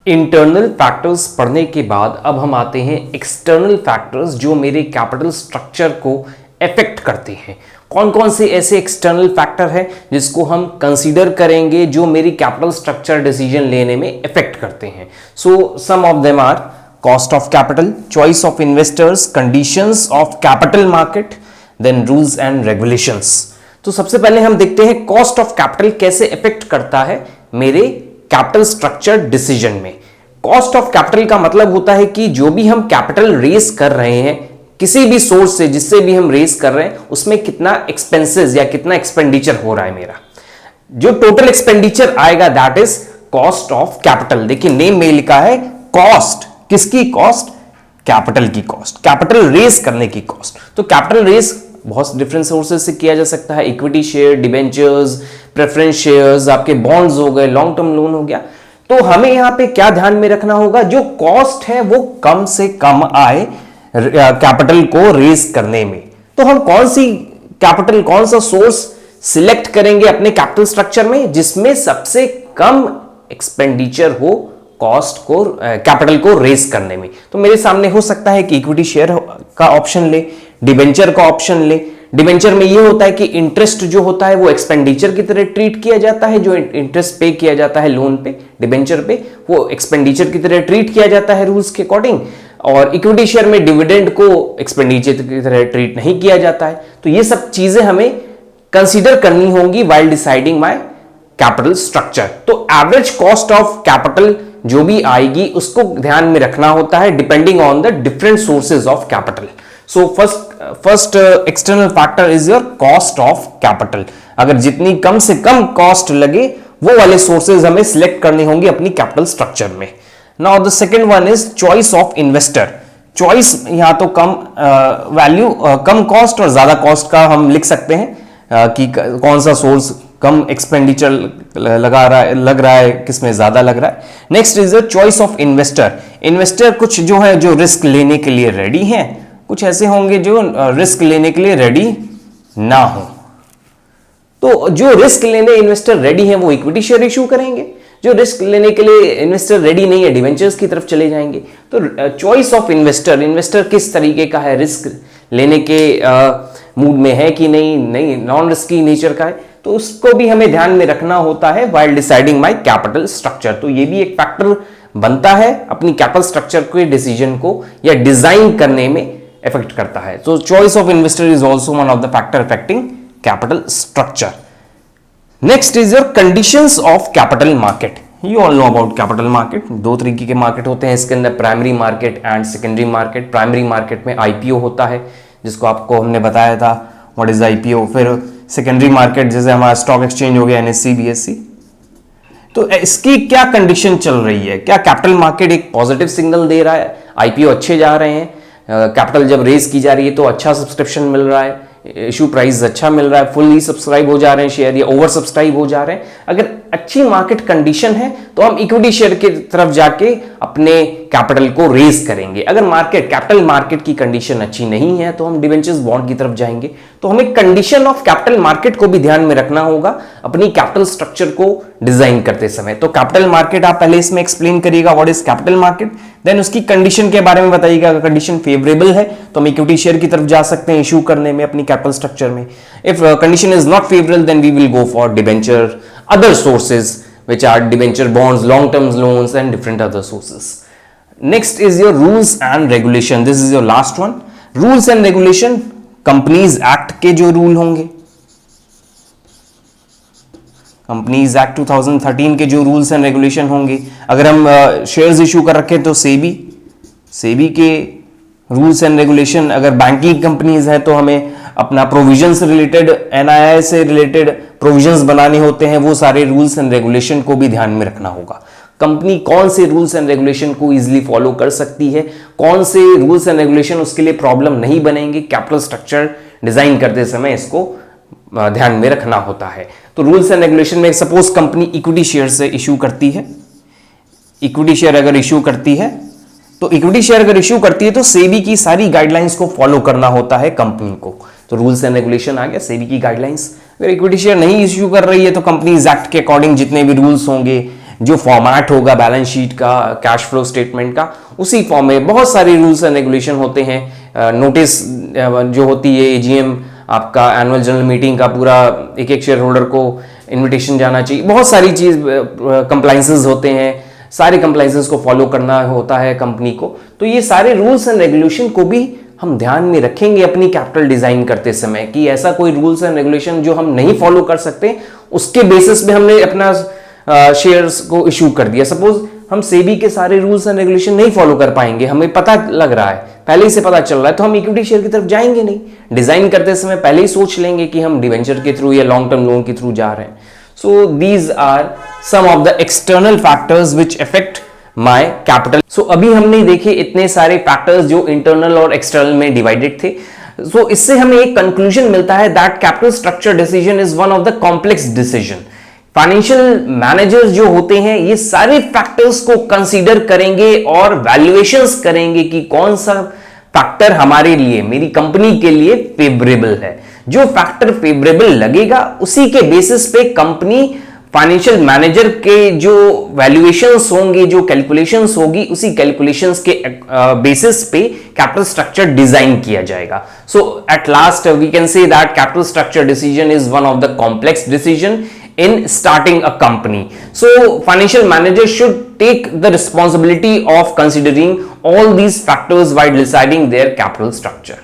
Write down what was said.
Internal factors पढ़ने के बाद अब हम आते हैं एक्सटर्नल फैक्टर्स जो मेरे कैपिटल स्ट्रक्चर को अफेक्ट करते हैं। कौन कौन से ऐसे एक्सटर्नल फैक्टर हैं जिसको हम कंसीडर करेंगे जो मेरी कैपिटल स्ट्रक्चर डिसीजन लेने में अफेक्ट करते हैं। So some of them are cost of capital, choice of investors, conditions of capital market, then rules and regulations. तो सबसे पहले हम देखते हैं कॉस्ट ऑफ कैपिटल कैसे अफेक्ट करता है मेरे कैपिटल स्ट्रक्चर डिसीजन में। कॉस्ट ऑफ कैपिटल का मतलब होता है कि जो भी हम कैपिटल रेस कर रहे हैं किसी भी सोर्स से, जिससे भी हम रेस कर रहे हैं, उसमें कितना एक्सपेंसेस या कितना एक्सपेंडिचर हो रहा है मेरा, जो टोटल एक्सपेंडिचर आएगा that is cost of capital. देखिए नेम में लिखा है कॉस्ट, किसकी कॉस्ट? कैपिटल की कॉस्ट, कैपिटल रेस करने की कॉस्ट। तो कैपिटल रेस बहुत डिफरेंट सोर्सेज से किया जा सकता है, equity share, debentures, preference shares, आपके बॉन्ड्स हो गए, लॉन्ग टर्म लोन हो गया। तो हमें यहां पे क्या ध्यान में रखना होगा, जो कॉस्ट है वो कम से कम आए कैपिटल को रेस करने में। तो हम कौन सी कैपिटल, कौन सा सोर्स सिलेक्ट करेंगे अपने कैपिटल स्ट्रक्चर में जिसमें सबसे कम एक्सपेंडिचर हो कॉस्ट को, कैपिटल को रेस करने में। तो मेरे सामने हो सकता है कि इक्विटी शेयर का ऑप्शन ले, डिबेंचर का ऑप्शन ले। डिबेंचर में यह होता है कि इंटरेस्ट जो होता है वो एक्सपेंडिचर की तरह ट्रीट किया जाता है, जो इंटरेस्ट पे किया जाता है लोन पे, डिबेंचर पे, वो एक्सपेंडिचर की तरह ट्रीट किया जाता है रूल्स के अकॉर्डिंग। और इक्विटी शेयर में डिविडेंड को एक्सपेंडिचर की तरह ट्रीट नहीं किया जाता है। तो ये सब चीजें हमें कंसीडर करनी होंगी while deciding my capital structure. तो एवरेज कॉस्ट ऑफ कैपिटल जो भी आएगी उसको ध्यान में रखना होता है depending on the different sources of capital. So first external factor is your cost of capital. अगर जितनी कम से कम कॉस्ट लगे वो वाले सोर्सेज हमें सिलेक्ट करने होंगे अपनी कैपिटल स्ट्रक्चर में। Now the second one is choice of investor. Choice यहां तो कम वैल्यू, कम कॉस्ट और ज्यादा कॉस्ट का हम लिख सकते हैं कि कौन सा सोर्स कम एक्सपेंडिचर लग रहा है, किसमें ज्यादा लग रहा है। Next is the choice of investor. Investor कुछ जो है जो रिस्क लेने के लिए रेडी हैं, कुछ ऐसे होंगे जो रिस्क लेने के लिए रेडी ना हो। तो जो रिस्क लेने इन्वेस्टर रेडी हैं वो इक्विटी शेयर इशू करेंगे, जो रिस्क लेने के लिए इन्वेस्टर रेडी नहीं है डिवेंचर्स की तरफ चले जाएंगे। तो चॉइस ऑफ इन्वेस्टर, इन्वेस्टर किस तरीके का है, रिस्क लेने के मूड में है कि नहीं, नॉन रिस्की नेचर का है, तो उसको भी हमें ध्यान में रखना होता है while deciding my capital structure. तो ये भी एक फैक्टर बनता है अपनी कैपिटल स्ट्रक्चर के डिसीजन को या डिजाइन करने में इफेक्ट करता है। तो choice of investor is also one of the factor affecting capital structure. Next is your conditions of capital market. You all know about capital market. दो तरीके के मार्केट होते हैं इसके अंदर, primary market and secondary market. Primary market में IPO होता है जिसको आपको हमने बताया था व्हाट इज आईपीओ। फिर सेकेंडरी मार्केट जैसे हमारा स्टॉक एक्सचेंज हो गया, एनएससी, बीएससी। तो इसकी क्या कंडीशन चल रही है? क्या कैपिटल मार्केट एक पॉजिटिव सिग्नल दे रहा है, आईपीओ अच्छे जा रहे हैं, कैपिटल जब रेज की जा रही है तो अच्छा सब्सक्रिप्शन मिल रहा है, इशू प्राइस अच्छा मिल रहा है, फुल्ली सब्सक्राइब हो जा रहे हैं शेयर या ओवर सब्सक्राइब हो जा रहे हैं? अगर अच्छी मार्केट कंडीशन है तो हम इक्विटी शेयर की तरफ जाके अपने कैपिटल को रेज करेंगे। अगर कैपिटल मार्केट की कंडीशन अच्छी नहीं है तो हम डिबेंचर्स बॉन्ड की तरफ जाएंगे। तो हमें कंडीशन ऑफ कैपिटल मार्केट को भी ध्यान में रखना होगा अपनी कैपिटल स्ट्रक्चर को डिजाइन करते समय। तो कैपिटल मार्केट आप पहले इसमें एक्सप्लेन करिएगा what is capital market, then उसकी कंडीशन के बारे में बताइएगा। अगर कंडीशन फेवरेबल है तो हम इक्विटी शेयर की तरफ जा सकते हैं इशू करने में अपनी कैपिटल स्ट्रक्चर में। If condition is not favourable then we will go for debenture, other sources which are debenture bonds, long term loans and different other sources. Next is your rules and regulation. This is your last one. Rules and regulation, Companies Act के जो rule होंगे, Companies Act 2013 के जो rules and regulation होंगे। अगर हम shares issue कर रखे तो सेबी के रूल्स एंड रेगुलेशन। अगर बैंकिंग कंपनीज है तो हमें अपना प्रोविजन से रिलेटेड, एनआईआई से रिलेटेड प्रोविजंस बनाने होते हैं, वो सारे रूल्स एंड रेगुलेशन को भी ध्यान में रखना होगा। कंपनी कौन से रूल्स एंड रेगुलेशन को इजीली फॉलो कर सकती है, कौन से रूल्स एंड रेगुलेशन उसके लिए प्रॉब्लम नहीं बनेंगे, कैपिटल स्ट्रक्चर डिजाइन करते समय इसको ध्यान में रखना होता है। तो रूल्स एंड रेगुलेशन में सपोज कंपनी इक्विटी शेयर से इशू करती है, इक्विटी शेयर अगर इशू करती है तो सेबी की सारी गाइडलाइंस को फॉलो करना होता है कंपनी को। तो रूल्स एंड रेगुलेशन आ गया, सेबी की गाइडलाइंस। अगर इक्विटी शेयर नहीं इश्यू कर रही है तो कंपनीज एक्ट के अकॉर्डिंग जितने भी रूल्स होंगे, जो फॉर्मेट होगा बैलेंस शीट का, कैश फ्लो स्टेटमेंट का, उसी फॉर्म में बहुत सारे रूल्स एंड रेगुलेशन होते हैं। नोटिस जो होती है एजीएम, आपका एनुअल जनरल मीटिंग का पूरा एक एक शेयर होल्डर को इनविटेशन जाना चाहिए, बहुत सारी चीज कंप्लाइंसेस होते हैं, सारे कंप्लाइंसेस को फॉलो करना होता है कंपनी को। तो ये सारे रूल्स एंड रेगुलेशन को भी हम ध्यान में रखेंगे अपनी कैपिटल डिजाइन करते समय, कि ऐसा कोई रूल्स एंड रेगुलेशन जो हम नहीं फॉलो कर सकते उसके बेसिस पे हमने अपना शेयर्स को इशू कर दिया। सपोज हम सेबी के सारे रूल्स एंड रेगुलेशन नहीं फॉलो कर पाएंगे, हमें पता लग रहा है, पहले ही से पता चल रहा है, तो हम इक्विटी शेयर की तरफ जाएंगे नहीं। डिजाइन करते समय पहले ही सोच लेंगे कि हम डिवेंचर के थ्रू या लॉन्ग टर्म लोन के थ्रू जा रहे हैं। So these are some of the external factors which affect my capital. So अभी हमने देखे इतने सारे फैक्टर्स जो इंटरनल और एक्सटर्नल में डिवाइडेड थे। सो इससे हमें एक कंक्लूजन मिलता है that capital structure decision is one of the complex decision. Financial managers जो होते हैं ये सारे फैक्टर्स को कंसीडर करेंगे और वैल्यूएशंस करेंगे कि कौन सा फैक्टर हमारे लिए, मेरी कंपनी के लिए फेवरेबल है। जो फैक्टर फेवरेबल लगेगा उसी के बेसिस पे कंपनी फाइनेंशियल मैनेजर के जो वैल्यूएशंस होंगे, जो कैलकुलेशंस होगी, उसी कैलकुलेशंस के बेसिस पे कैपिटल स्ट्रक्चर डिजाइन किया जाएगा। So at last we can say that capital structure decision is one of the complex decision in starting a company. So financial managers should take the responsibility of considering all these factors while deciding their capital structure.